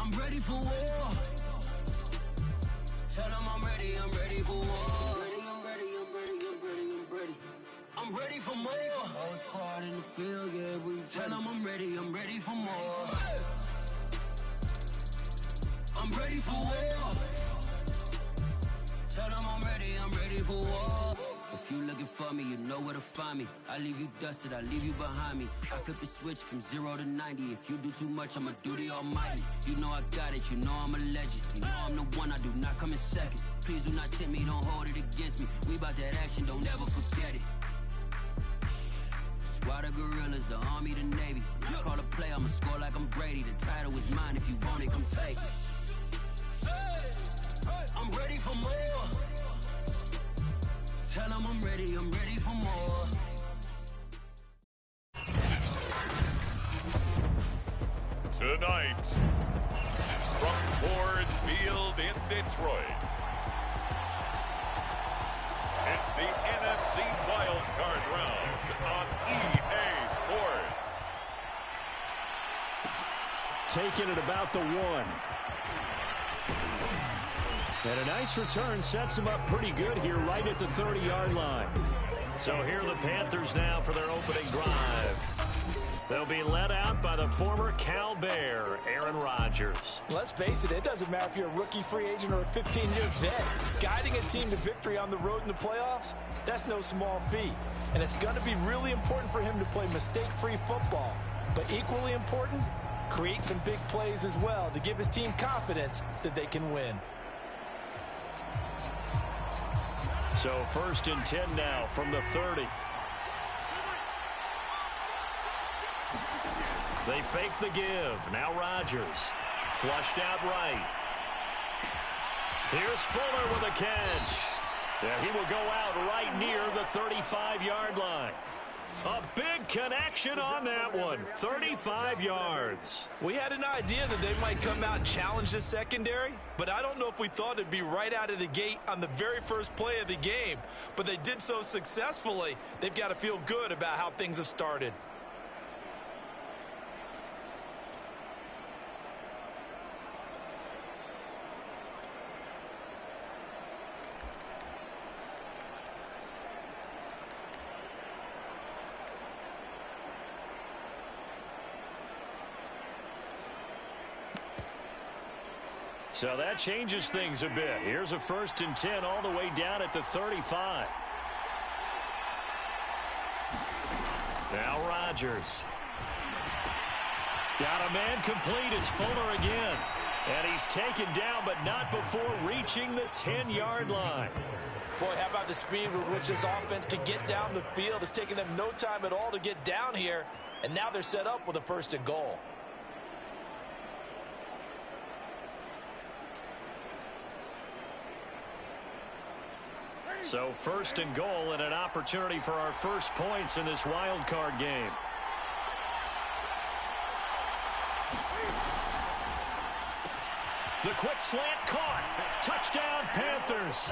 I'm ready for war. Tell them I'm ready for war. I'm ready for more. Whole squad in the field, yeah, we tell them I'm ready for more. I'm ready for war. Tell them I'm ready for war. If you looking for me, you know where to find me. I leave you dusted, I leave you behind me. I flip the switch from 0 to 90. If you do too much, I'ma do the almighty. You know I got it, you know I'm a legend. You know I'm the one, I do not come in second. Please do not tempt me, don't hold it against me. We bout that action, don't ever forget it. Squad of gorillas, the army, the navy. When I call a play, I'ma score like I'm Brady. The title is mine, if you want it, come take it. I'm ready for more. Tell them I'm ready for more. Tonight, from Ford Field in Detroit, it's the NFC Wild Card Round on EA Sports. Taking it about the 1. And a nice return sets him up pretty good here right at the 30-yard line. So here are the Panthers now for their opening drive. They'll be led out by the former Cal Bear, Aaron Rodgers. Let's face it, it doesn't matter if you're a rookie free agent or a 15-year vet. Guiding a team to victory on the road in the playoffs, that's no small feat. And it's going to be really important for him to play mistake-free football. But equally important, create some big plays as well to give his team confidence that they can win. So 1st and 10 now from the 30. They fake the give. Now Rodgers. Flushed out right. Here's Fuller with a catch. Yeah, he will go out right near the 35-yard line. A big connection on that one. 35 yards. We had an idea that they might come out and challenge this secondary, but I don't know if we thought it'd be right out of the gate on the very first play of the game. But they did so successfully, they've got to feel good about how things have started. So that changes things a bit. Here's a 1st and 10 all the way down at the 35. Now Rodgers. Got a man complete. It's Fuller again. And he's taken down, but not before reaching the 10-yard line. Boy, how about the speed with which this offense can get down the field? It's taken them no time at all to get down here. And now they're set up with a 1st and goal. So 1st and goal and an opportunity for our first points in this wild card game. The quick slant caught. Touchdown Panthers.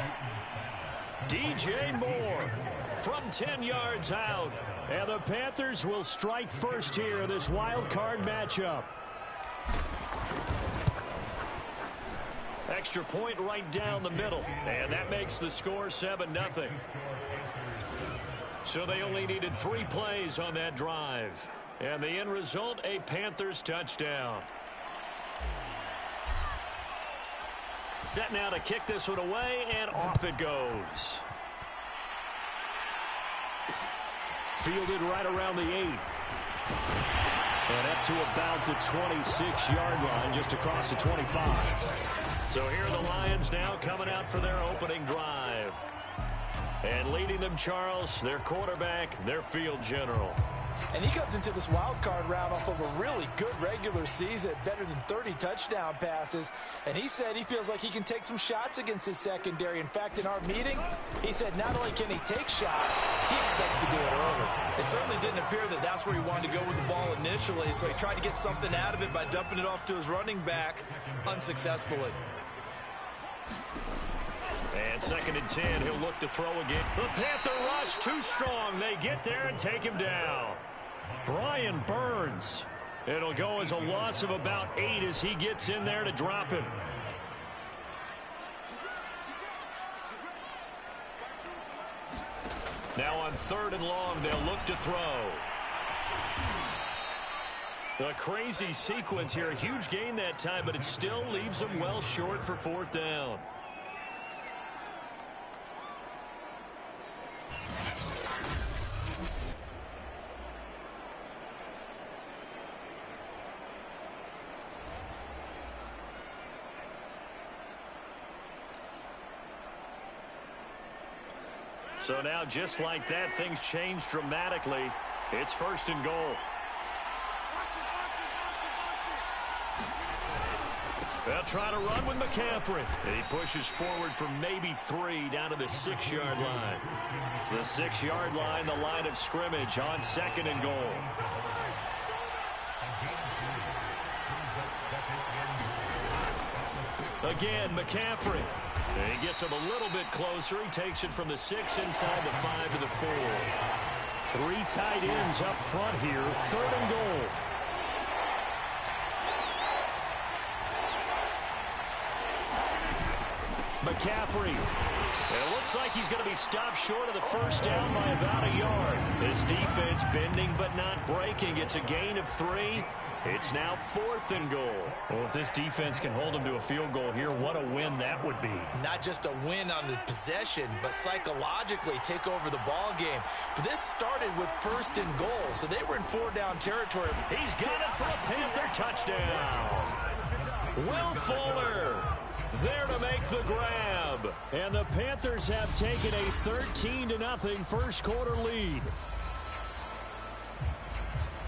DJ Moore from 10 yards out. And the Panthers will strike first here in this wild card matchup. Extra point right down the middle. And that makes the score 7-0. So they only needed 3 plays on that drive. And the end result, a Panthers touchdown. Set now to kick this one away, and off it goes. Fielded right around the 8. And up to about the 26-yard line, just across the 25. So here are the Lions now coming out for their opening drive. And leading them, Charles, their quarterback, their field general. And he comes into this wild card round off of a really good regular season, better than 30 touchdown passes. And he said he feels like he can take some shots against his secondary. In fact, in our meeting, he said not only can he take shots, he expects to do it early. It certainly didn't appear that that's where he wanted to go with the ball initially, so he tried to get something out of it by dumping it off to his running back unsuccessfully. And 2nd and 10, he'll look to throw again. The Panther rush too strong. They get there and take him down. Brian Burns It'll go as a loss of about 8 as he gets in there to drop him. Now on 3rd and long, they'll look to throw. A crazy sequence here. A huge gain that time, but it still leaves them well short for 4th down. So now, just like that, things change dramatically. It's 1st and goal. They'll try to run with McCaffrey. He pushes forward for maybe 3 down to the 6-yard line. The 6-yard line, the line of scrimmage on 2nd and goal. Again, McCaffrey. He gets him a little bit closer. He takes it from the 6 inside the 5 to the 4. 3 tight ends up front here. 3rd and goal. McCaffrey. It looks like he's going to be stopped short of the 1st down by about a yard. This defense bending but not breaking. It's a gain of 3. It's now 4th and goal. Well, if this defense can hold them to a field goal here, what a win that would be. Not just a win on the possession, but psychologically take over the ball game. But this started with 1st and goal, so they were in 4-down territory. He's got it for a Panther touchdown. Will Fuller there to make the grab. And the Panthers have taken a 13-0 first quarter lead.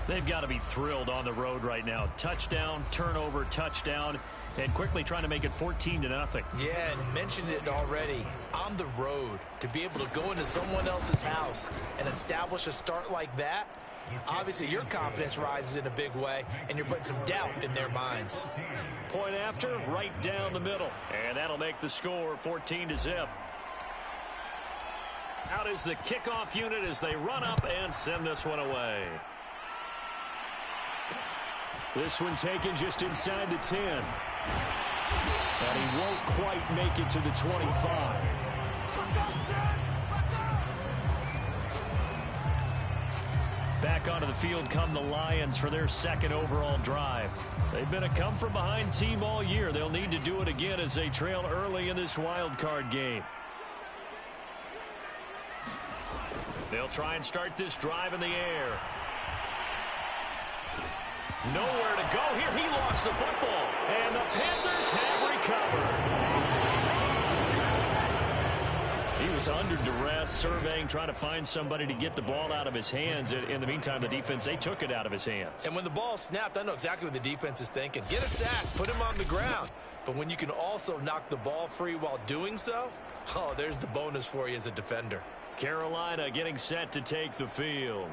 They've got to be thrilled on the road right now. Touchdown, turnover, touchdown, and quickly trying to make it 14-0. Yeah, and mentioned it already. On the road, to be able to go into someone else's house and establish a start like that, obviously your confidence rises in a big way, and you're putting some doubt in their minds. Point after, right down the middle. And that'll make the score 14-0. Out is the kickoff unit as they run up and send this one away. This one taken just inside the 10. And he won't quite make it to the 25. Back onto the field come the Lions for their 2nd overall drive. They've been a come-from-behind team all year. They'll need to do it again as they trail early in this wild card game. They'll try and start this drive in the air. Nowhere to go here. He lost the football. And the Panthers have recovered. He was under duress, surveying, trying to find somebody to get the ball out of his hands. In the meantime, the defense, they took it out of his hands. And when the ball snapped, I know exactly what the defense is thinking. Get a sack, put him on the ground. But when you can also knock the ball free while doing so, oh, there's the bonus for you as a defender. Carolina getting set to take the field.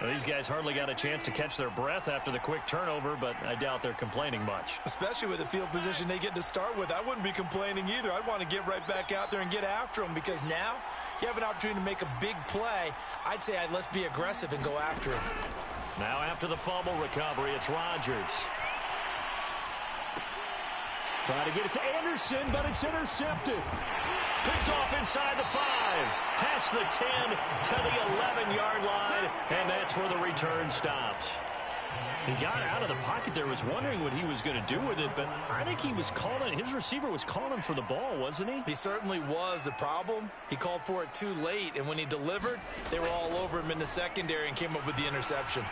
Well, these guys hardly got a chance to catch their breath after the quick turnover, but I doubt they're complaining much. Especially with the field position they get to start with. I wouldn't be complaining either. I'd want to get right back out there and get after them, because now you have an opportunity to make a big play. I'd say let's be aggressive and go after him. Now after the fumble recovery, it's Rodgers. Trying to get it to Anderson, but it's intercepted. Picked off inside the 5, past the 10 to the 11-yard line, and that's where the return stops. He got out of the pocket there, was wondering what he was going to do with it, but I think he was calling, his receiver was calling for the ball, wasn't he? He certainly was. The problem, he called for it too late, and when he delivered, they were all over him in the secondary and came up with the interception.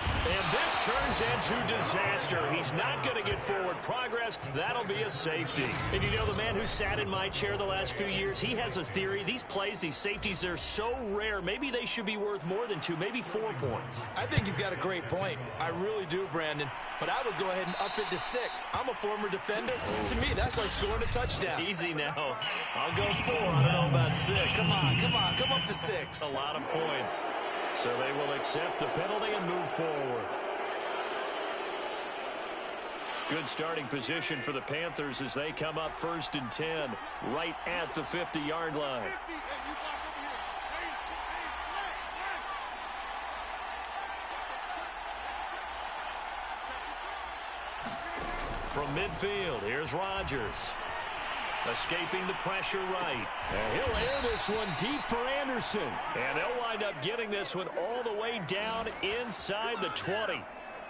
And this turns into disaster. He's not going to get forward progress. That'll be a safety. And you know, the man who sat in my chair the last few years, he has a theory. These plays, these safeties, they're so rare. Maybe they should be worth more than 2, maybe 4 points. I think he's got a great point. I really do, Brandon. But I would go ahead and up it to 6. I'm a former defender. To me, that's like scoring a touchdown. Easy now. I'll go 4. I don't know about 6. Come up to 6. A lot of points. So they will accept the penalty and move forward. Good starting position for the Panthers as they come up 1st and 10, right at the 50-yard line. From midfield, here's Rodgers. Escaping the pressure right. And he'll air this one deep for Anderson. And they'll wind up getting this one all the way down inside the 20.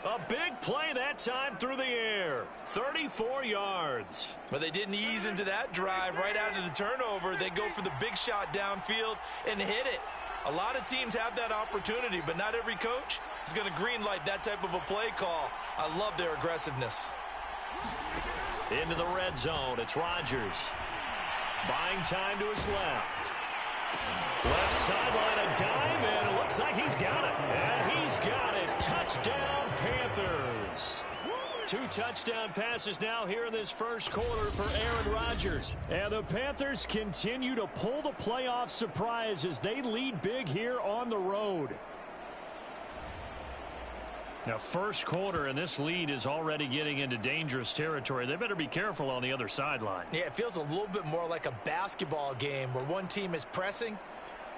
A big play that time through the air. 34 yards. But they didn't ease into that drive right out of the turnover. They go for the big shot downfield and hit it. A lot of teams have that opportunity, but not every coach is going to green light that type of a play call. I love their aggressiveness. Into the red zone, it's Rodgers. Buying time to his left. Left sideline, a dive, and it looks like he's got it. And he's got it. Touchdown, Panthers. 2 touchdown passes now here in this first quarter for Aaron Rodgers. And the Panthers continue to pull the playoff surprise as they lead big here on the road. Now, first quarter, and this lead is already getting into dangerous territory. They better be careful on the other sideline. Yeah, it feels a little bit more like a basketball game where one team is pressing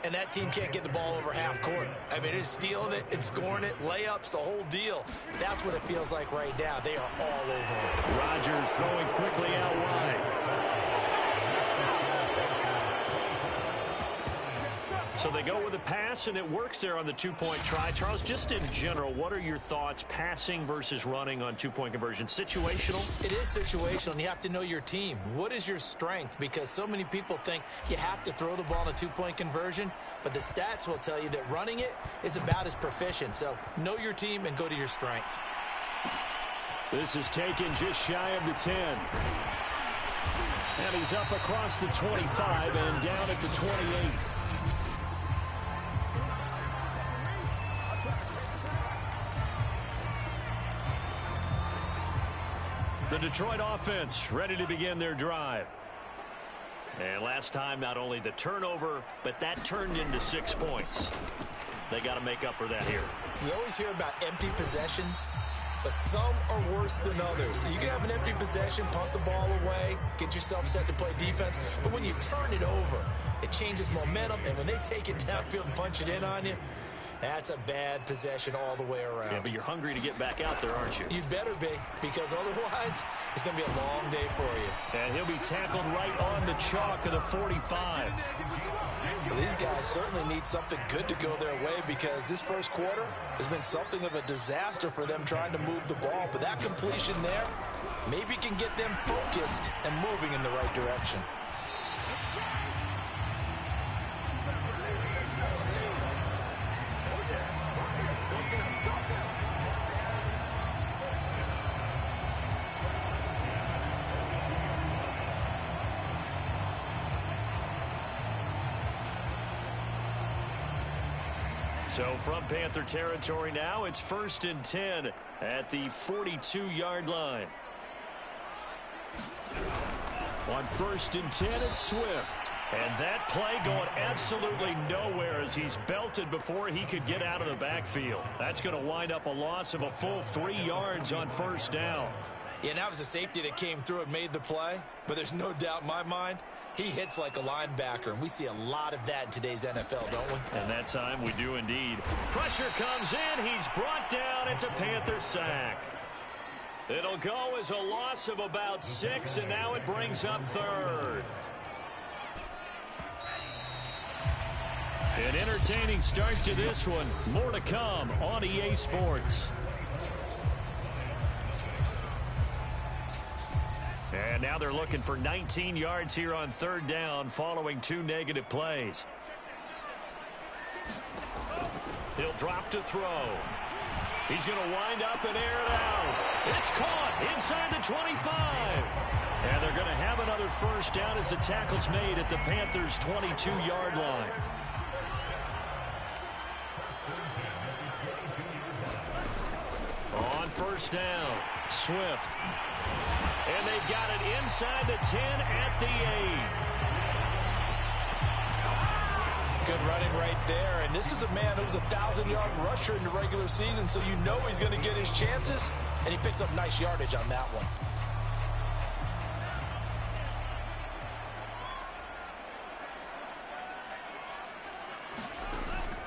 and that team can't get the ball over half court. I mean, it's stealing it and scoring it, layups, the whole deal. That's what it feels like right now. They are all over it. Rodgers throwing quickly out wide. So they go with a pass, and it works there on the two-point try. Charles, just in general, what are your thoughts passing versus running on two-point conversion? Situational? It is situational, and you have to know your team. What is your strength? Because so many people think you have to throw the ball in a two-point conversion, but the stats will tell you that running it is about as proficient. So know your team and go to your strength. This is taken just shy of the 10. And he's up across the 25 and down at the 28. The Detroit offense ready to begin their drive. And last time, not only the turnover, but that turned into 6 points. They got to make up for that here. You always hear about empty possessions, but some are worse than others. You can have an empty possession, punt the ball away, get yourself set to play defense, but when you turn it over, it changes momentum, and when they take it downfield and punch it in on you, that's a bad possession all the way around. Yeah, but you're hungry to get back out there, aren't you? You better be, because otherwise it's going to be a long day for you. And he'll be tackled right on the chalk of the 45. Well, these guys certainly need something good to go their way, because this first quarter has been something of a disaster for them trying to move the ball. But that completion there maybe can get them focused and moving in the right direction. So from Panther territory now, it's 1st and 10 at the 42-yard line. On 1st and 10, it's Swift. And that play going absolutely nowhere as he's belted before he could get out of the backfield. That's going to wind up a loss of a full 3 yards on 1st down. Yeah, and that was a safety that came through and made the play. But there's no doubt in my mind, he hits like a linebacker, and we see a lot of that in today's NFL, don't we? And that time we do indeed. Pressure comes in. He's brought down. It's a Panther sack. It'll go as a loss of about 6, and now it brings up 3rd. An entertaining start to this one. More to come on EA Sports. And now they're looking for 19 yards here on 3rd down following 2 negative plays. He'll drop to throw. He's going to wind up and air it out. It's caught inside the 25. And they're going to have another 1st down as the tackle's made at the Panthers' 22-yard line. On 1st down, Swift. And they got it inside the 10 at the 8. Good running right there. And this is a man who was a 1,000-yard rusher in the regular season, so you know he's going to get his chances. And he picks up nice yardage on that one.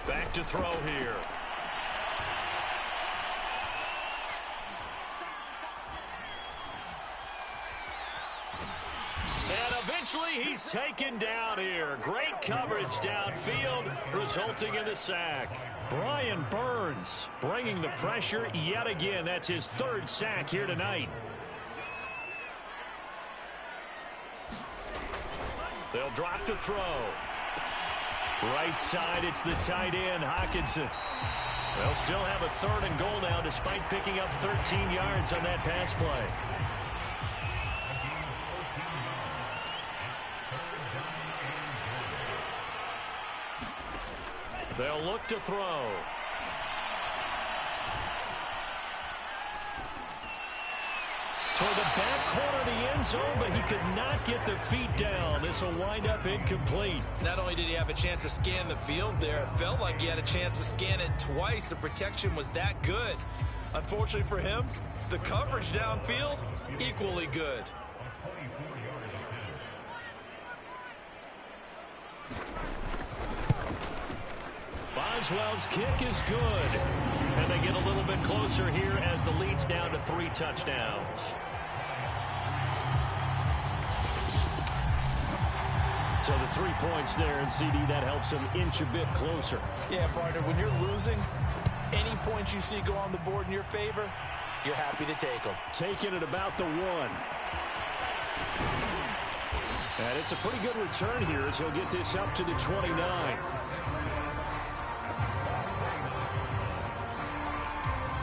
Back to throw here. eventually he's taken down here. Great coverage downfield, resulting in the sack. Brian Burns bringing the pressure yet again. That's his third sack here tonight. They'll drop to throw. Right side, it's the tight end, Hockenson. They'll still have a 3rd and goal now despite picking up 13 yards on that pass play. They'll look to throw. Toward the back corner of the end zone, but he could not get the feet down. This will wind up incomplete. Not only did he have a chance to scan the field there, it felt like he had a chance to scan it twice. The protection was that good. Unfortunately for him, the coverage downfield, equally good. Boswell's kick is good. And they get a little bit closer here as the lead's down to 3 touchdowns. So the 3 points there, and CD, that helps them inch a bit closer. Yeah, partner, when you're losing, any points you see go on the board in your favor, you're happy to take them. Taking it about the 1. And it's a pretty good return here as he'll get this up to the 29.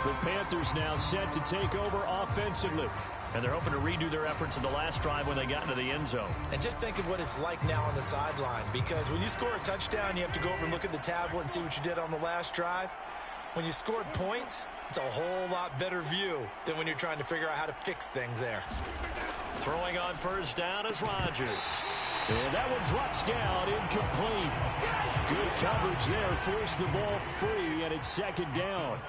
The Panthers now set to take over offensively. And they're hoping to redo their efforts in the last drive when they got into the end zone. And just think of what it's like now on the sideline, because when you score a touchdown, you have to go over and look at the tablet and see what you did on the last drive. When you scored points, it's a whole lot better view than when you're trying to figure out how to fix things there. Throwing on first down is Rodgers. And that one drops down, incomplete. Good coverage there, forced the ball free, and it's 2nd down.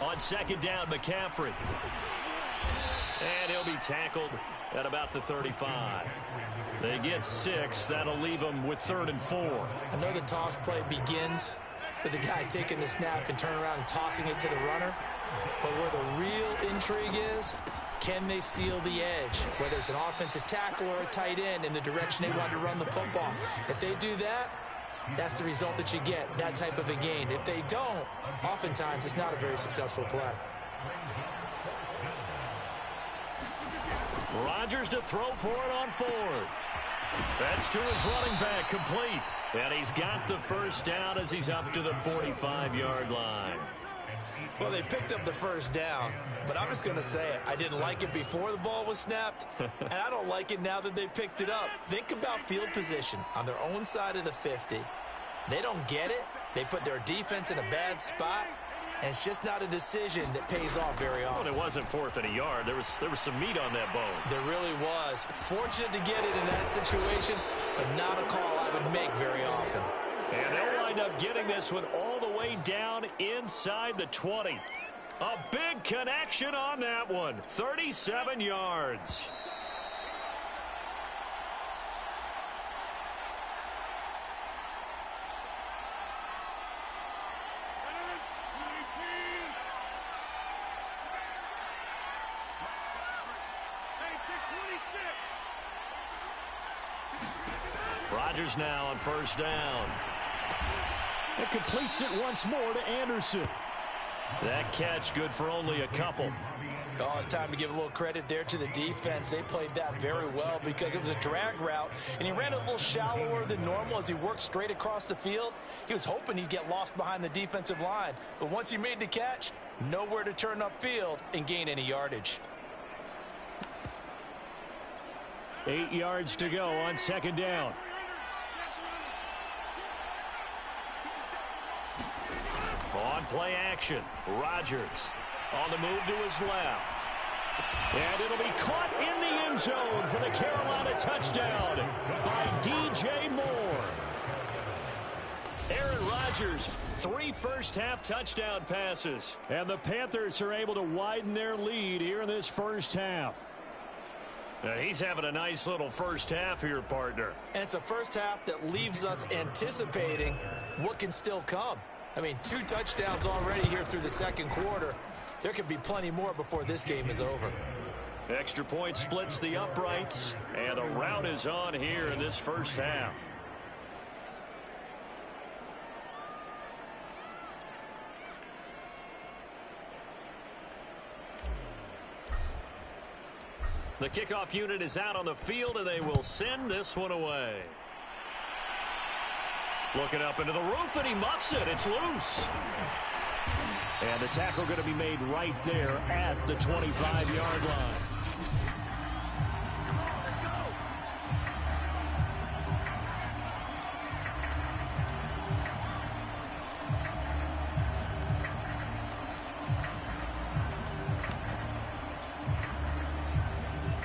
On 2nd down, McCaffrey. And he'll be tackled at about the 35. They get 6. That'll leave them with 3rd and 4. I know the toss play begins with the guy taking the snap and turning around and tossing it to the runner. But where the real intrigue is, can they seal the edge? Whether it's an offensive tackle or a tight end in the direction they want to run the football. If they do that, that's the result that you get, that type of a gain. If they don't, oftentimes it's not a very successful play. Rodgers to throw for it on 4th. That's to his running back, complete. And he's got the first down as he's up to the 45-yard line. Well, they picked up the first down, but I'm just going to say it. I didn't like it before the ball was snapped, and I don't like it now that they picked it up. Think about field position on their own side of the 50. They don't get it. They put their defense in a bad spot, and it's just not a decision that pays off very often. Well, it wasn't 4th and a yard. There was some meat on that bone. There really was. Fortunate to get it in that situation, but not a call I would make very often. And they'll wind up getting this one all the way down inside the 20. A big connection on that one. 37 yards. Rodgers now on first down. It completes it once more to Anderson. That catch good for only a couple. Oh, it's time to give a little credit there to the defense. They played that very well because it was a drag route, and he ran a little shallower than normal as he worked straight across the field. He was hoping he'd get lost behind the defensive line, but once he made the catch, nowhere to turn upfield and gain any yardage. 8 yards to go on second down. On play action, Rodgers on the move to his left. And it'll be caught in the end zone for the Carolina touchdown by DJ Moore. Aaron Rodgers, 3 first-half touchdown passes. And the Panthers are able to widen their lead here in this first half. Now he's having a nice little first half here, partner. And it's a first half that leaves us anticipating what can still come. I mean, 2 touchdowns already here through the second quarter. There could be plenty more before this game is over. Extra point splits the uprights, and the rout is on here in this first half. The kickoff unit is out on the field, and they will send this one away. Looking up into the roof, and he muffs it. It's loose. And the tackle going to be made right there at the 25-yard line.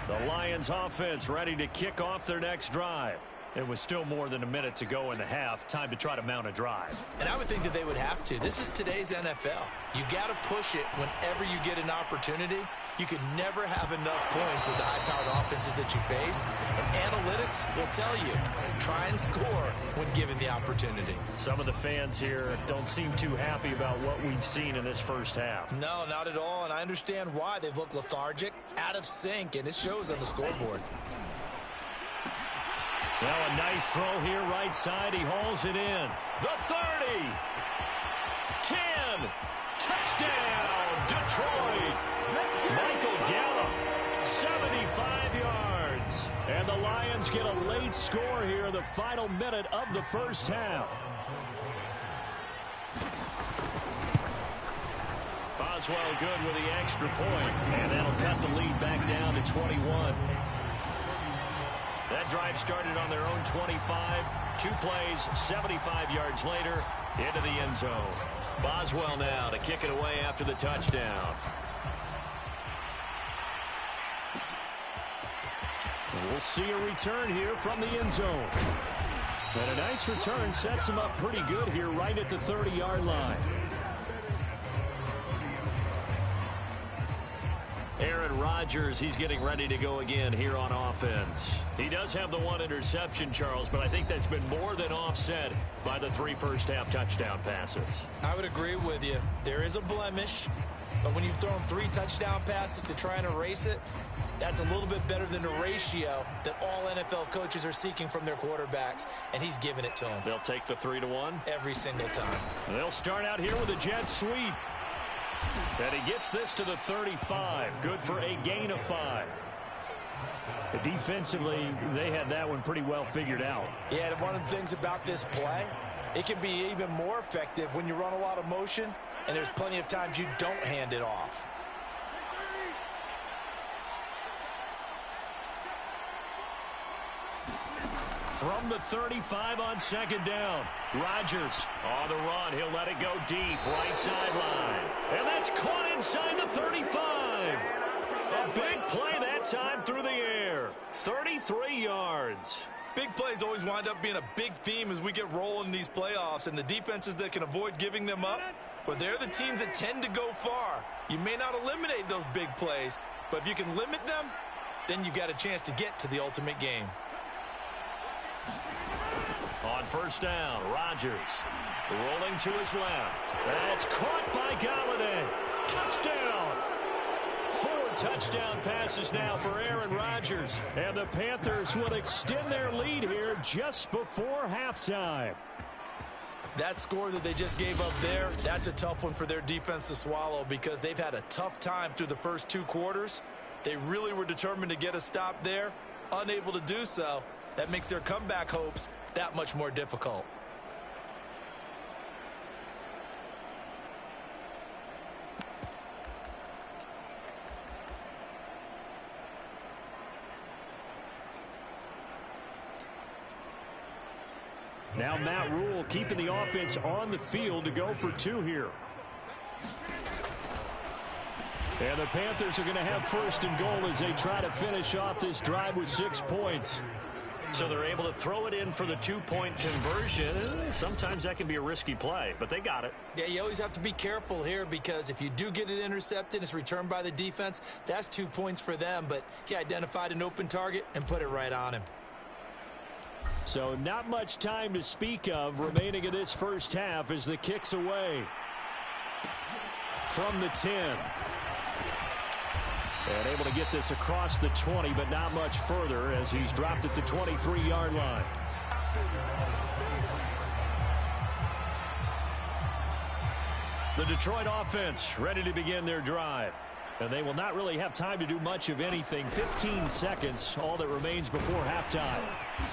The Lions offense ready to kick off their next drive. It was still more than a minute to go in the half. Time to try to mount a drive. And I would think that they would have to. This is today's NFL. You got to push it whenever you get an opportunity. You can never have enough points with the high-powered offenses that you face. And analytics will tell you, try and score when given the opportunity. Some of the fans here don't seem too happy about what we've seen in this first half. No, not at all. And I understand why. They've looked lethargic, out of sync, and it shows on the scoreboard. Now a nice throw here right side. He hauls it in. The 30. 10. Touchdown, Detroit. Michael Gallup, 75 yards. And the Lions get a late score here in the final minute of the first half. Boswell good with the extra point. And that'll cut the lead back down to 21. That drive started on their own 25. 2 plays, 75 yards later, into the end zone. Boswell now to kick it away after the touchdown. And we'll see a return here from the end zone. And a nice return sets him up pretty good here right at the 30-yard line. Aaron Rodgers, he's getting ready to go again here on offense. He does have the 1 interception, Charles, but I think that's been more than offset by the 3 first-half touchdown passes. I would agree with you. There is a blemish, but when you've thrown 3 touchdown passes to try and erase it, that's a little bit better than the ratio that all NFL coaches are seeking from their quarterbacks, and he's giving it to them. They'll take the 3-1? Every single time. They'll start out here with a jet sweep. And he gets this to the 35. Good for a gain of 5. Defensively, they had that one pretty well figured out. Yeah, and one of the things about this play, it can be even more effective when you run a lot of motion, and there's plenty of times you don't hand it off. From the 35 on second down. Rodgers on the run. He'll let it go deep. Right sideline. And that's caught inside the 35. A big play that time through the air. 33 yards. Big plays always wind up being a big theme as we get rolling in these playoffs, and the defenses that can avoid giving them up, but they're the teams that tend to go far. You may not eliminate those big plays, but if you can limit them, then you've got a chance to get to the ultimate game. On first down, Rodgers rolling to his left. That's caught by Galladay. Touchdown. 4 touchdown passes now for Aaron Rodgers. And the Panthers will extend their lead here just before halftime. That score that they just gave up there, that's a tough one for their defense to swallow because they've had a tough time through the first 2 quarters. They really were determined to get a stop there, unable to do so. That makes their comeback hopes that much more difficult. Now Matt Rule keeping the offense on the field to go for 2 here. And the Panthers are going to have first and goal as they try to finish off this drive with 6 points. So they're able to throw it in for the 2-point conversion. Sometimes that can be a risky play, but they got it. Yeah, you always have to be careful here because if you do get it intercepted, it's returned by the defense. That's 2 points for them, but he identified an open target and put it right on him. So not much time to speak of remaining in this first half as the kick's away. From the 10. And able to get this across the 20, but not much further as he's dropped at the 23-yard line. The Detroit offense ready to begin their drive. And they will not really have time to do much of anything. 15 seconds, all that remains before halftime.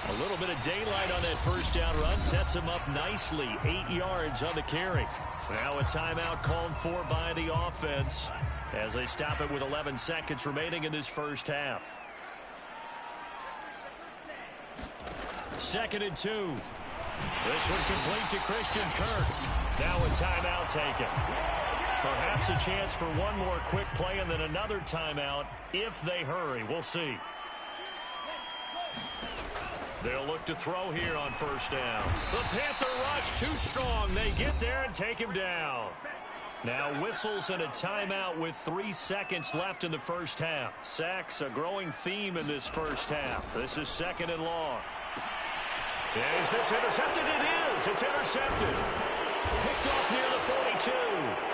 A little bit of daylight on that first down run sets them up nicely. 8 yards on the carry. Now a timeout called for by the offense as they stop it with 11 seconds remaining in this first half. 2nd and 2. This one complete to Christian Kirk. Now a timeout taken. Perhaps a chance for one more quick play and then another timeout if they hurry. We'll see. They'll look to throw here on first down. The Panther rush too strong. They get there and take him down. Now whistles and a timeout with 3 seconds left in the first half. Sacks a growing theme in this first half. This is 2nd and long. Is this intercepted? It is. It's intercepted. Picked off near the 42.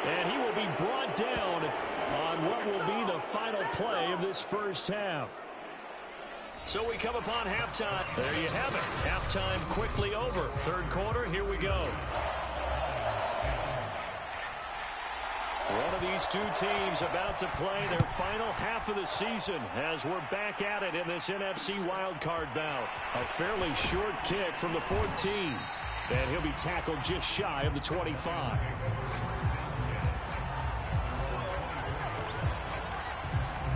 And he will be brought down on what will be the final play of this first half. So we come upon halftime. There you have it. Halftime quickly over. Third quarter, here we go. One of these two teams about to play their final half of the season as we're back at it in this NFC wildcard bout. A fairly short kick from the 14. And he'll be tackled just shy of the 25.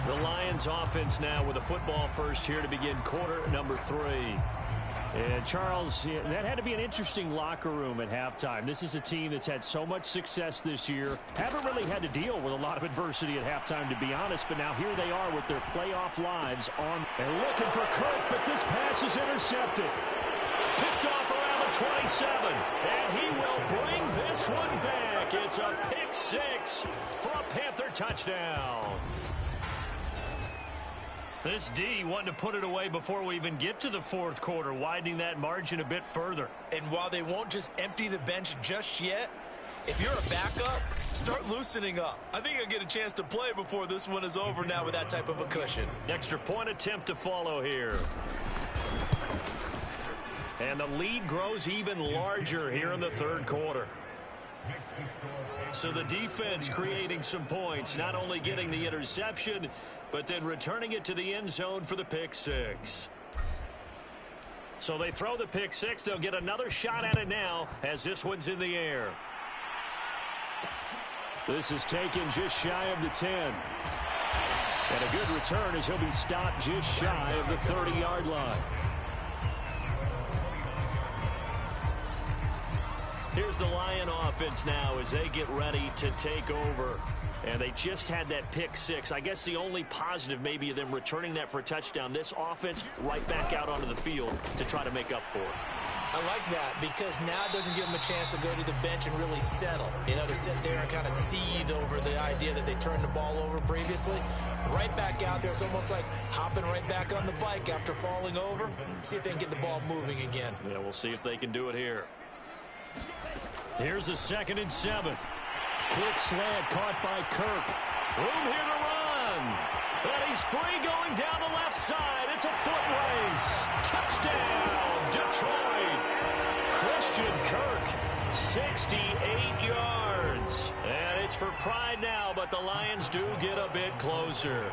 The Lions offense now with a football first here to begin quarter number 3. And Charles, that had to be an interesting locker room at halftime. This is a team that's had so much success this year. Haven't really had to deal with a lot of adversity at halftime, to be honest. But now here they are with their playoff lives on. And looking for Kirk, but this pass is intercepted. Picked off around the 27. And he will bring this one back. It's a pick 6 for a Panther touchdown. This D wanting to put it away before we even get to the fourth quarter, widening that margin a bit further. And while they won't just empty the bench just yet, if you're a backup, start loosening up. I think you'll get a chance to play before this one is over now with that type of a cushion. Extra point attempt to follow here. And the lead grows even larger here in the third quarter. So the defense creating some points, not only getting the interception, but then returning it to the end zone for the pick 6. So they throw the pick 6. They'll get another shot at it now as this one's in the air. This is taken just shy of the 10. And a good return as he'll be stopped just shy of the 30-yard line. Here's the Lion offense now as they get ready to take over. And they just had that pick 6. I guess the only positive maybe of them returning that for a touchdown. This offense right back out onto the field to try to make up for it. I like that because now it doesn't give them a chance to go to the bench and really settle. You know, to sit there and kind of seethe over the idea that they turned the ball over previously. Right back out there. It's almost like hopping right back on the bike after falling over. See if they can get the ball moving again. Yeah, we'll see if they can do it here. Here's a 2nd and 7. Quick slant caught by Kirk. Room here to run. And he's free going down the left side. It's a foot race. Touchdown, Detroit. Christian Kirk, 68 yards. And it's for pride now, but the Lions do get a bit closer.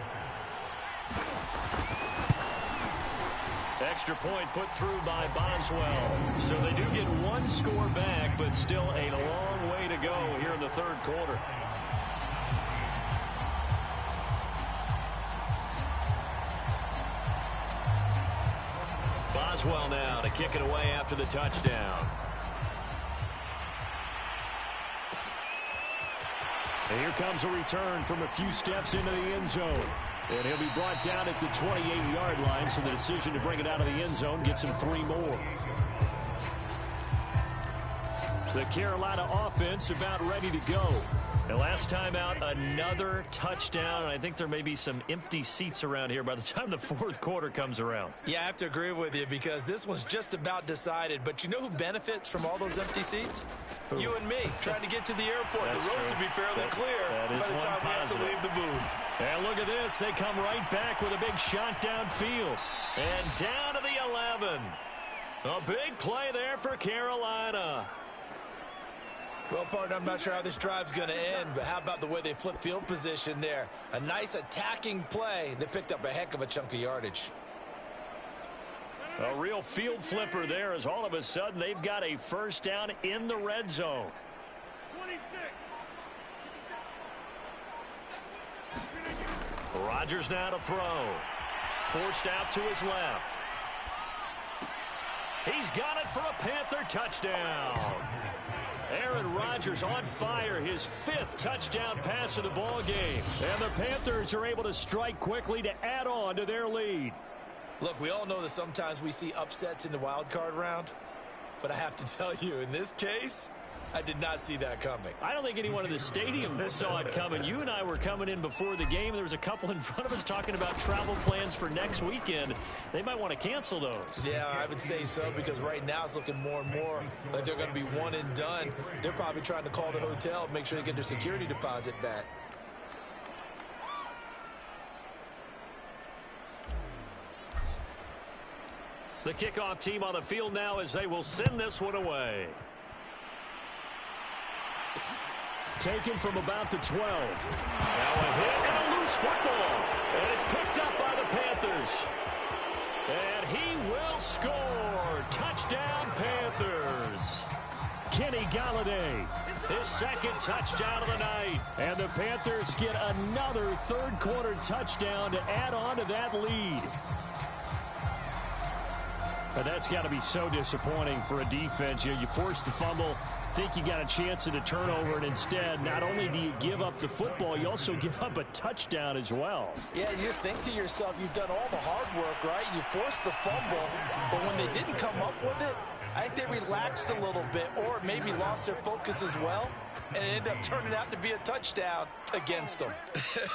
Extra point put through by Boswell. So they do get one score back, but still a long way to go here in the third quarter. Boswell now to kick it away after the touchdown. And here comes a return from a few steps into the end zone. And he'll be brought down at the 28-yard line, so the decision to bring it out of the end zone gets him 3 more. The Carolina offense about ready to go. And last time out, another touchdown. And I think there may be some empty seats around here by the time the fourth quarter comes around. Yeah, I have to agree with you because this one's just about decided. But you know who benefits from all those empty seats? Who? You and me, trying to get to the airport. That's the road true. to be fairly clear by the time we have to leave the booth. And look at this. They come right back with a big shot downfield. And down to the 11. A big play there for Carolina. Well, partner, I'm not sure how this drive's going to end, but how about the way they flip field position there? A nice attacking play. They picked up a heck of a chunk of yardage. A real field flipper there as all of a sudden they've got a first down in the red zone. 26. Rodgers now to throw. Forced out to his left. He's got it for a Panther touchdown. Aaron Rodgers on fire, his 5th touchdown pass of the ball game. And the Panthers are able to strike quickly to add on to their lead. Look, we all know that sometimes we see upsets in the wild card round, but I have to tell you, in this case, I did not see that coming. I don't think anyone in the stadium saw it coming. You and I were coming in before the game. There was a couple in front of us talking about travel plans for next weekend. They might want to cancel those. Yeah, I would say so, because right now it's looking more and more like they're going to be one and done. They're probably trying to call the hotel, make sure they get their security deposit back. The kickoff team on the field now as they will send this one away. Taken from about the 12. Now a hit and a loose football. And it's picked up by the Panthers. And he will score. Touchdown, Panthers. Kenny Galladay, his 2nd touchdown of the night. And the Panthers get another third-quarter touchdown to add on to that lead. But that's got to be so disappointing for a defense. You force the fumble, think you got a chance at a turnover, and instead, not only do you give up the football, you also give up a touchdown as well. Yeah, you just think to yourself, you've done all the hard work, right? You forced the fumble, but when they didn't come up with it, I think they relaxed a little bit or maybe lost their focus as well, and it ended up turning out to be a touchdown against them.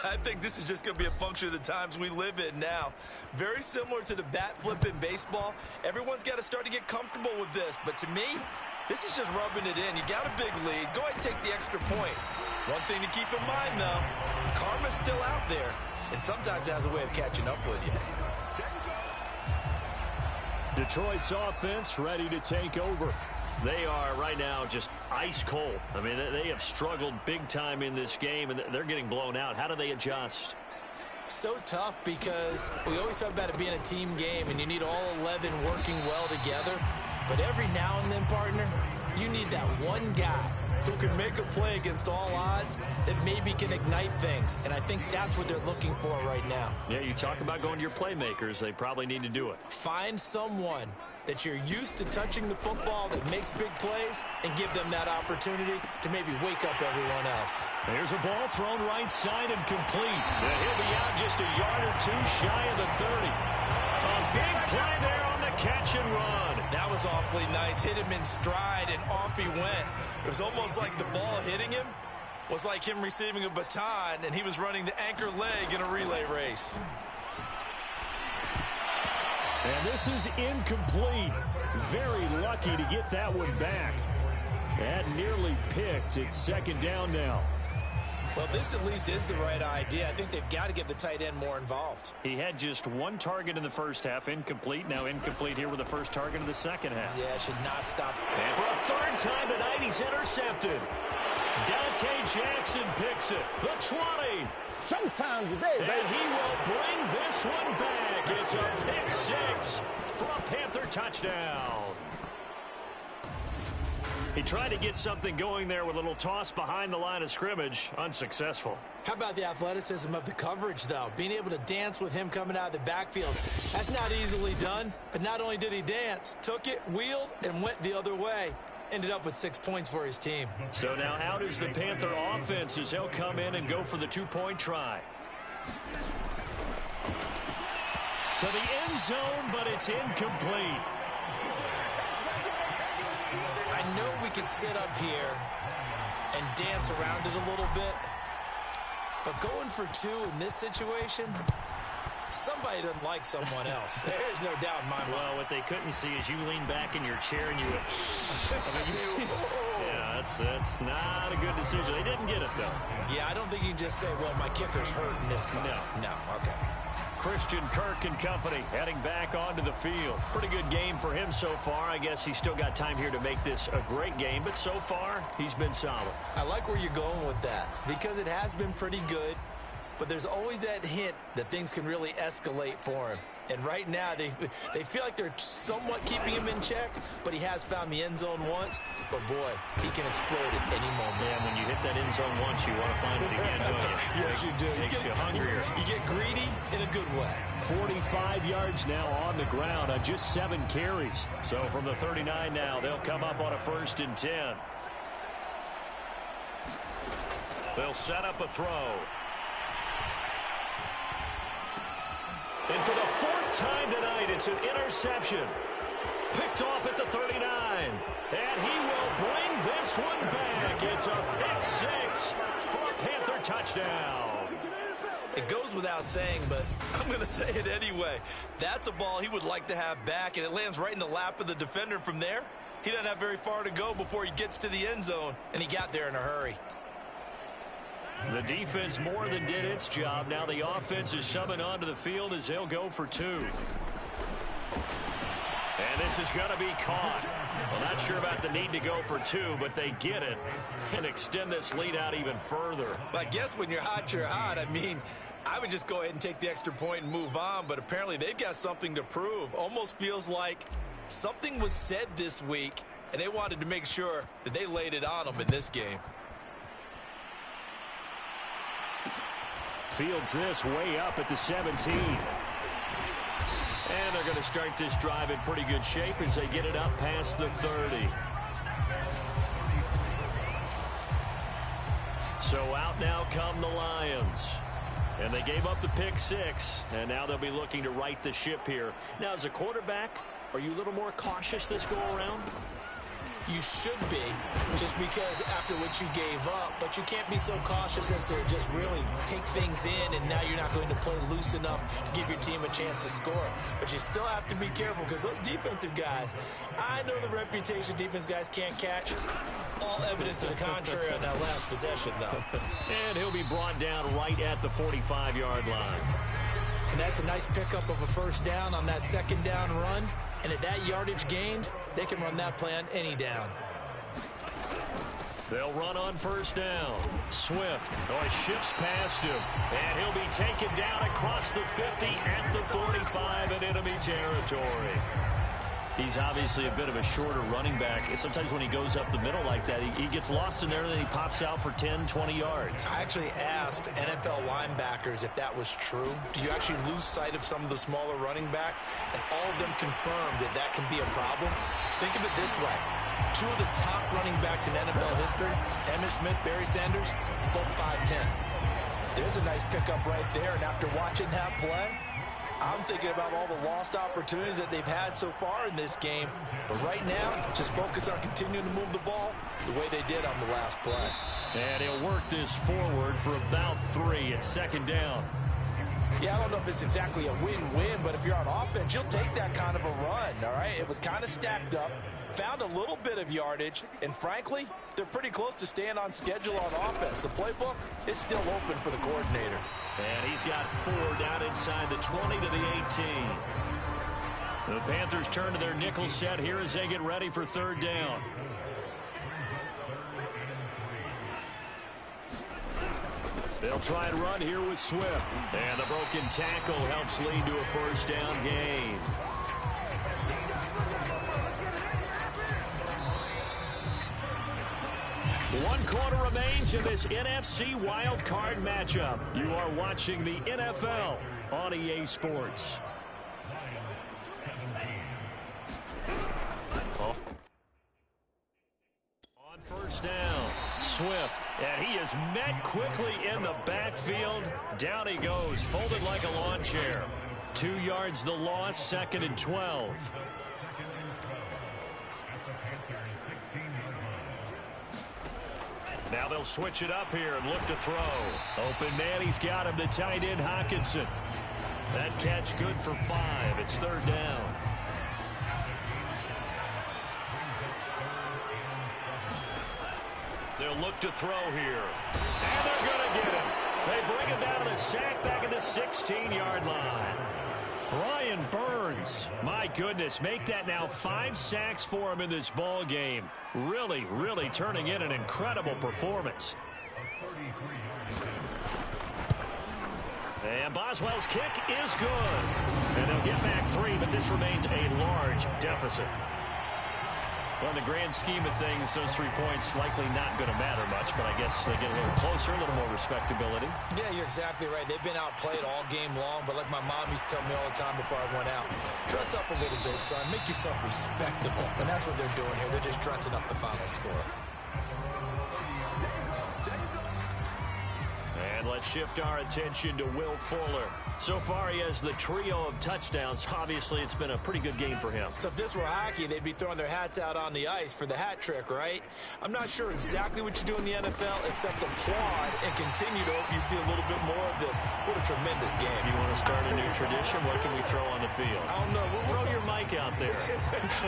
I think this is just going to be a function of the times we live in now. Very similar to the bat flip in baseball. Everyone's got to start to get comfortable with this, but to me, this is just rubbing it in. You got a big lead. Go ahead and take the extra point. One thing to keep in mind, though, karma's still out there, and sometimes it has a way of catching up with you. Detroit's offense ready to take over. They are right now just ice cold. I mean, they have struggled big time in this game, and they're getting blown out. How do they adjust? So tough because we always talk about it being a team game, and you need all 11 working well together. But every now and then, partner, you need that one guy who can make a play against all odds that maybe can ignite things. And I think that's what they're looking for right now. Yeah, you talk about going to your playmakers. They probably need to do it. Find someone that you're used to touching the football that makes big plays and give them that opportunity to maybe wake up everyone else. There's a ball thrown right side and complete. And he'll be out just a yard or two shy of the 30. A big play there on the catch and run. That was awfully nice. Hit him in stride, and off he went. It was almost like the ball hitting him was like him receiving a baton, and he was running the anchor leg in a relay race. And this is incomplete. Very lucky to get that one back. That nearly picked. It's 2nd down now. Well, this at least is the right idea. I think they've got to get the tight end more involved. He had just 1 target in the first half, incomplete. Now incomplete here with the first target of the second half. Yeah, should not stop. And for a 3rd time tonight, he's intercepted. Dante Jackson picks it. The 20. Showtime today, baby. And he will bring this one back. It's a pick 6 for a Panther touchdown. He tried to get something going there with a little toss behind the line of scrimmage. Unsuccessful. How about the athleticism of the coverage, though? Being able to dance with him coming out of the backfield. That's not easily done. But not only did he dance, took it, wheeled, and went the other way. Ended up with 6 points for his team. So now out is the Panther offense as he'll come in and go for the 2-point try. To the end zone, but it's incomplete. I know we could sit up here and dance around it a little bit. But going for 2 in this situation, somebody doesn't like someone else. There's no doubt in my mind. Well, what they couldn't see is you lean back in your chair and you went, yeah, that's not a good decision. They didn't get it, though. Yeah, I don't think you can just say, well, my kicker's hurt in this moment. No, okay. Christian Kirk and company heading back onto the field. Pretty good game for him so far. I guess he's still got time here to make this a great game, but so far, he's been solid. I like where you're going with that because it has been pretty good, but there's always that hint that things can really escalate for him. And right now, they feel like they're somewhat keeping him in check, but he has found the end zone once. But, boy, he can explode at any moment. Yeah, when you hit that end zone once, you want to find it again, don't you? Yes, you do. Makes you hungrier. You get greedy in a good way. 45 yards now on the ground on just 7 carries. So from the 39 now, they'll come up on a 1st and 10. They'll set up a throw. And for the 4th time tonight, it's an interception. Picked off at the 39. And he will bring this one back. It's a pick 6 for a Panther touchdown. It goes without saying, but I'm going to say it anyway. That's a ball he would like to have back, and it lands right in the lap of the defender from there. He doesn't have very far to go before he gets to the end zone, and he got there in a hurry. The defense more than did its job. Now the offense is summoned onto the field as they'll go for 2. And this is going to be caught. Well, not sure about the need to go for 2, but they get it and extend this lead out even further. But I guess when you're hot, you're hot. I mean, I would just go ahead and take the extra point and move on, but apparently they've got something to prove. Almost feels like something was said this week, and they wanted to make sure that they laid it on them in this game. Fields this way up at the 17. And they're going to start this drive in pretty good shape as they get it up past the 30. So out now come the Lions. And they gave up the pick 6. And now they'll be looking to right the ship here. Now, as a quarterback, are you a little more cautious this go around? You should be, just because after what you gave up, but you can't be so cautious as to just really take things in, and now you're not going to play loose enough to give your team a chance to score. But you still have to be careful because those defensive guys, I know the reputation defense guys can't catch. All evidence to the contrary on that last possession, though. And he'll be brought down right at the 45-yard line. And that's a nice pickup of a 1st down on that 2nd down run. And at that yardage gained, they can run that play on any down. They'll run on 1st down. Swift shifts past him. And he'll be taken down across the 50 at the 45 in enemy territory. He's obviously a bit of a shorter running back. Sometimes when he goes up the middle like that, he gets lost in there and then he pops out for 10, 20 yards. I actually asked NFL linebackers if that was true. Do you actually lose sight of some of the smaller running backs? And all of them confirmed that that can be a problem. Think of it this way. 2 of the top running backs in NFL history, Emmitt Smith, Barry Sanders, both 5'10". There's a nice pickup right there. And after watching that play, I'm thinking about all the lost opportunities that they've had so far in this game. But right now, just focus on continuing to move the ball the way they did on the last play. And he'll work this forward for about 3 at 2nd down. Yeah, I don't know if it's exactly a win-win, but if you're on offense, you'll take that kind of a run, all right? It was kind of stacked up, found a little bit of yardage, and frankly, they're pretty close to staying on schedule on offense. The playbook is still open for the coordinator. And he's got 4 down inside the 20 to the 18. The Panthers turn to their nickel set here as they get ready for 3rd down. They'll try and run here with Swift. And the broken tackle helps lead to a 1st down gain. One quarter remains in this NFC wildcard matchup. You are watching the NFL on EA Sports. On 1st down, Swift, and he is met quickly in the backfield. Down he goes, folded like a lawn chair. 2 yards the loss, 2nd and 12. Now they'll switch it up here and look to throw. Open man, he's got him, the tight end Hockenson. That catch good for 5. It's 3rd down. They'll look to throw here. And they're going to get him. They bring him down to the sack back at the 16-yard line. Brian Burns, my goodness, make that now 5 sacks for him in this ball game. Really, really turning in an incredible performance. And Boswell's kick is good. And they'll get back 3, but this remains a large deficit. Well, in the grand scheme of things, those 3 points likely not going to matter much, but I guess they get a little closer, a little more respectability. Yeah, you're exactly right. They've been outplayed all game long, but like my mom used to tell me all the time before I went out, dress up a little bit, son. Make yourself respectable. And that's what they're doing here. They're just dressing up the final score. And let's shift our attention to Will Fuller. So far, he has the trio of touchdowns. Obviously, it's been a pretty good game for him. So if this were hockey, they'd be throwing their hats out on the ice for the hat trick, right? I'm not sure exactly what you do in the NFL, except applaud and continue to hope you see a little bit more of this. What a tremendous game. You want to start a new tradition? What can we throw on the field? I don't know. Throw your mic out there.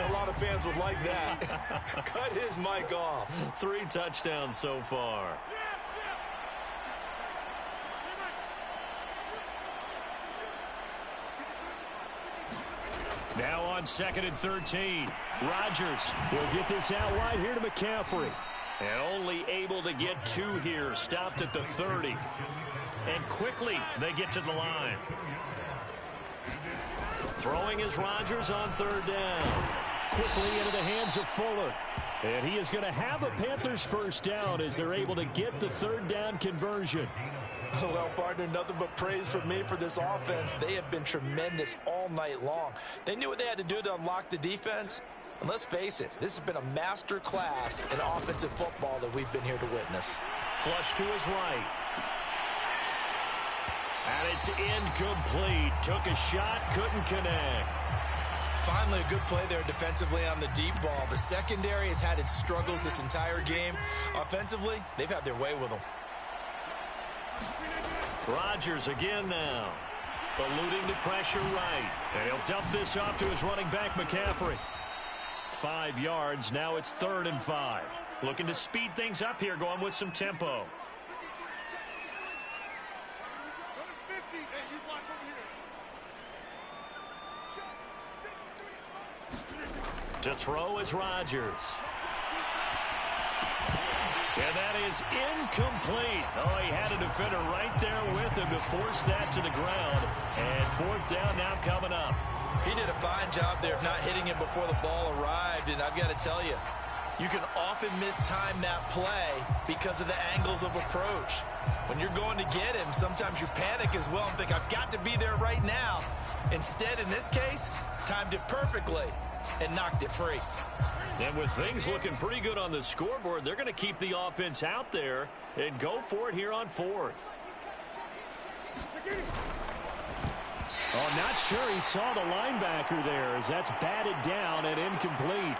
A lot of fans would like that. Cut his mic off. 3 touchdowns so far. Now on 2nd and 13. Rodgers will get this out wide here to McCaffrey. And only able to get 2 here. Stopped at the 30. And quickly they get to the line. Throwing is Rodgers on 3rd down. Quickly into the hands of Fuller. And he is going to have a Panthers first down as they're able to get the 3rd down conversion. Well, partner, nothing but praise from me for this offense. They have been tremendous all night long. They knew what they had to do to unlock the defense. And let's face it, this has been a master class in offensive football that we've been here to witness. Flush to his right. And it's incomplete. Took a shot, couldn't connect. Finally, a good play there defensively on the deep ball. The secondary has had its struggles this entire game. Offensively, they've had their way with them. Rodgers again now. Eluding the pressure right. And he'll dump this off to his running back, McCaffrey. 5 yards. Now it's 3rd and 5. Looking to speed things up here, going with some tempo. To throw is Rodgers. And that is incomplete. Oh, he had a defender right there with him to force that to the ground. And 4th down now coming up. He did a fine job there of not hitting him before the ball arrived. And I've got to tell you, you can often mistime that play because of the angles of approach. When you're going to get him, sometimes you panic as well and think, I've got to be there right now. Instead, in this case, timed it perfectly and knocked it free. And with things looking pretty good on the scoreboard, they're going to keep the offense out there and go for it here on 4th. Oh, not sure he saw the linebacker there as that's batted down and incomplete.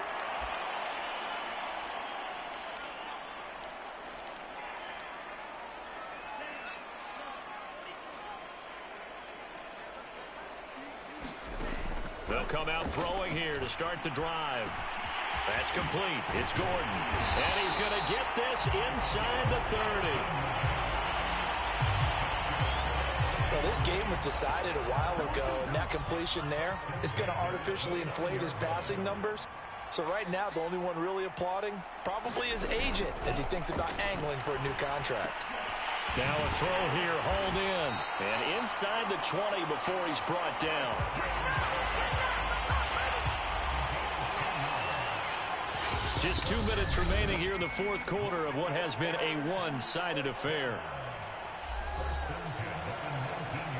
They'll come out throwing here to start the drive. That's complete. It's Gordon. And he's going to get this inside the 30. Well, this game was decided a while ago, and that completion there is going to artificially inflate his passing numbers. So right now, the only one really applauding probably his agent as he thinks about angling for a new contract. Now a throw here, hauled in. And inside the 20 before he's brought down. Just 2 minutes remaining here in the 4th quarter of what has been a one-sided affair.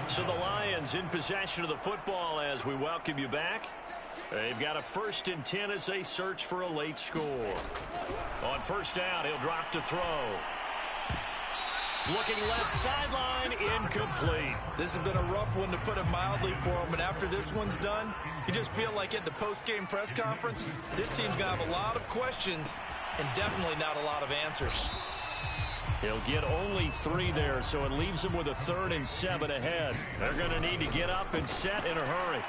So the Lions in possession of the football as we welcome you back. They've got a 1st and 10 as they search for a late score. On 1st down, he'll drop to throw. Looking left sideline, incomplete. This has been a rough one, to put it mildly, for him. And after this one's done, you just feel like at the post-game press conference, this team's going to have a lot of questions and definitely not a lot of answers. He'll get only 3 there, so it leaves him with a 3rd and 7 ahead. They're going to need to get up and set in a hurry.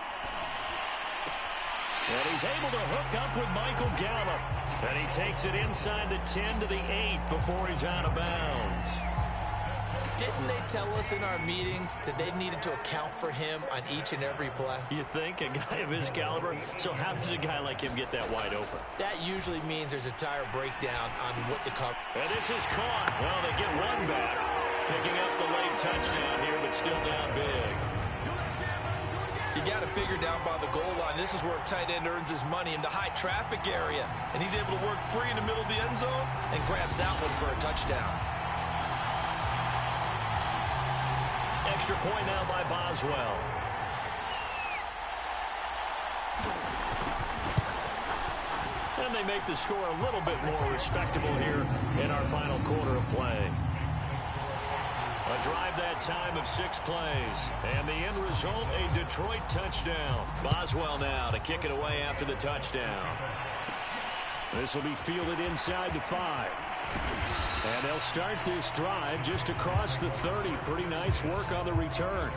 And he's able to hook up with Michael Gallup. And he takes it inside the 10 to the 8 before he's out of bounds. Didn't they tell us in our meetings that they needed to account for him on each and every play? You think? A guy of his caliber? So how does a guy like him get that wide open? That usually means there's a tire breakdown on what the cover. And this is caught. Well, they get one back. Picking up the late touchdown here, but still down big. You got to figure down by the goal line. This is where a tight end earns his money in the high traffic area. And he's able to work free in the middle of the end zone and grabs that one for a touchdown. Extra point now by Boswell. And they make the score a little bit more respectable here in our final quarter of play. A drive that time of 6 plays. And the end result, a Detroit touchdown. Boswell now to kick it away after the touchdown. This will be fielded inside the 5. And they'll start this drive just across the 30. Pretty nice work on the return.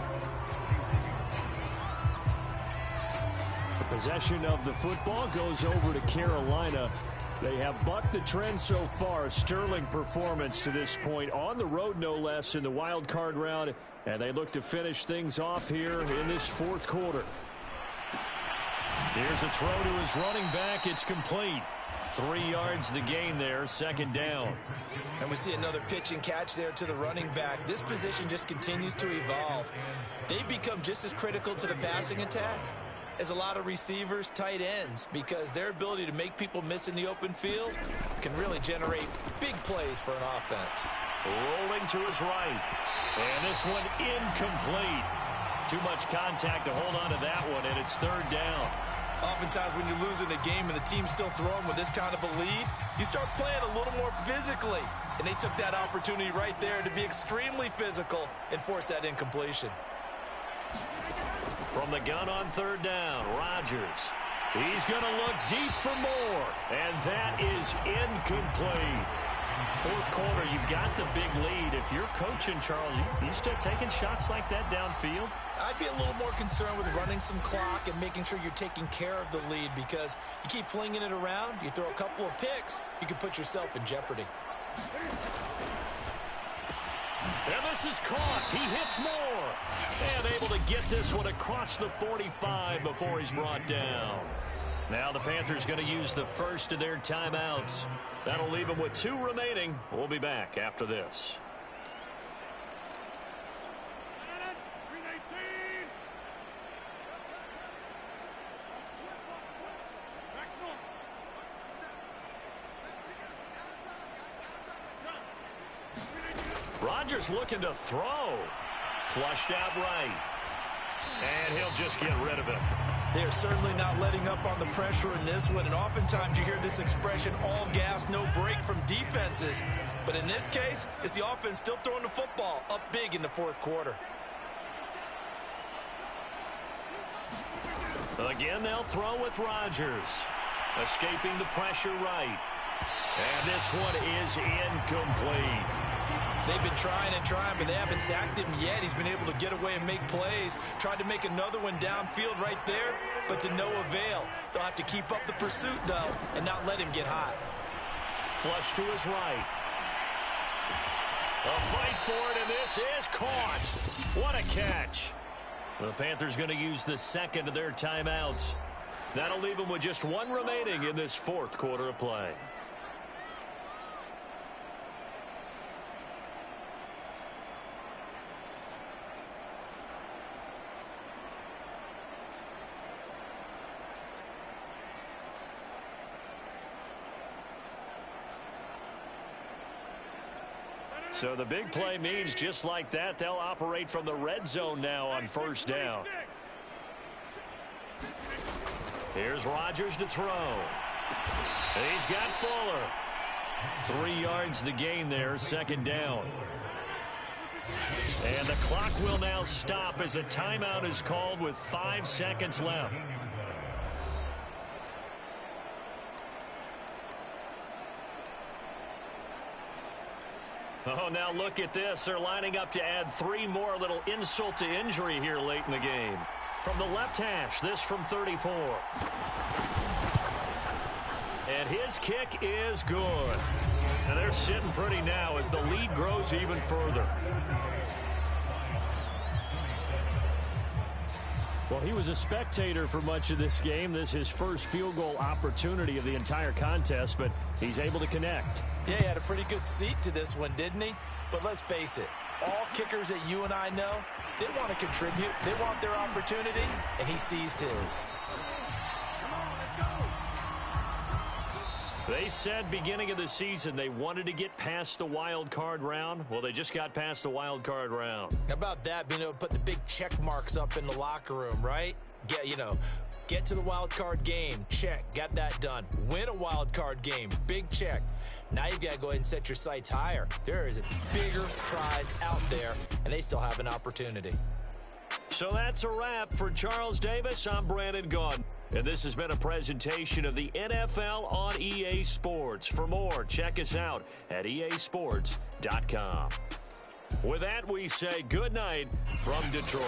The possession of the football goes over to Carolina. They have bucked the trend so far. A sterling performance to this point. On the road, no less, in the wild card round. And they look to finish things off here in this 4th quarter. Here's a throw to his running back. It's complete. 3 yards the gain there, 2nd down. And we see another pitch and catch there to the running back. This position just continues to evolve. They become just as critical to the passing attack as a lot of receivers, tight ends, because their ability to make people miss in the open field can really generate big plays for an offense. Rolling to his right. And this one incomplete. Too much contact to hold on to that one, and it's 3rd down. Oftentimes when you're losing a game and the team's still throwing with this kind of a lead, you start playing a little more physically. And they took that opportunity right there to be extremely physical and force that incompletion. From the gun on 3rd down, Rodgers. He's going to look deep for more. And that is incomplete. 4th quarter, you've got the big lead. If you're coaching, Charles, you still taking shots like that downfield? I'd be a little more concerned with running some clock and making sure you're taking care of the lead, because you keep flinging it around, you throw a couple of picks, you can put yourself in jeopardy. And this is caught. He hits more. And able to get this one across the 45 before he's brought down. Now the Panthers going to use the first of their timeouts. That'll leave them with 2 remaining. We'll be back after this. Rodgers looking to throw. Flushed out right. And he'll just get rid of it. They're certainly not letting up on the pressure in this one, and oftentimes you hear this expression, all gas, no break from defenses. But in this case, it's the offense still throwing the football up big in the 4th quarter. Again, they'll throw with Rodgers. Escaping the pressure right. And this one is incomplete. They've been trying and trying, but they haven't sacked him yet. He's been able to get away and make plays. Tried to make another one downfield right there, but to no avail. They'll have to keep up the pursuit, though, and not let him get hot. Flush to his right. A fight for it, and this is caught. What a catch. The Panthers going to use the 2nd of their timeouts. That'll leave them with just 1 remaining in this 4th quarter of play. So the big play means just like that, they'll operate from the red zone now on 1st down. Here's Rodgers to throw. He's got Fuller. 3 yards the gain there, 2nd down. And the clock will now stop as a timeout is called with 5 seconds left. Oh, now look at this. They're lining up to add 3 more, a little insult to injury here late in the game. From the left hash, this from 34. And his kick is good. And they're sitting pretty now as the lead grows even further. Well, he was a spectator for much of this game. This is his first field goal opportunity of the entire contest, but he's able to connect. Yeah, he had a pretty good seat to this one, didn't he? But let's face it, all kickers that you and I know, they want to contribute. They want their opportunity, and he seized his. They said beginning of the season they wanted to get past the wild card round. Well, they just got past the wild card round. How about that, being able to put the big check marks up in the locker room, right? Get to the wild card game, check, got that done. Win a wild card game, big check. Now you've got to go ahead and set your sights higher. There is a bigger prize out there, and they still have an opportunity. So that's a wrap for Charles Davis. I'm Brandon Gaudin. And this has been a presentation of the NFL on EA Sports. For more, check us out at easports.com. With that, we say good night from Detroit.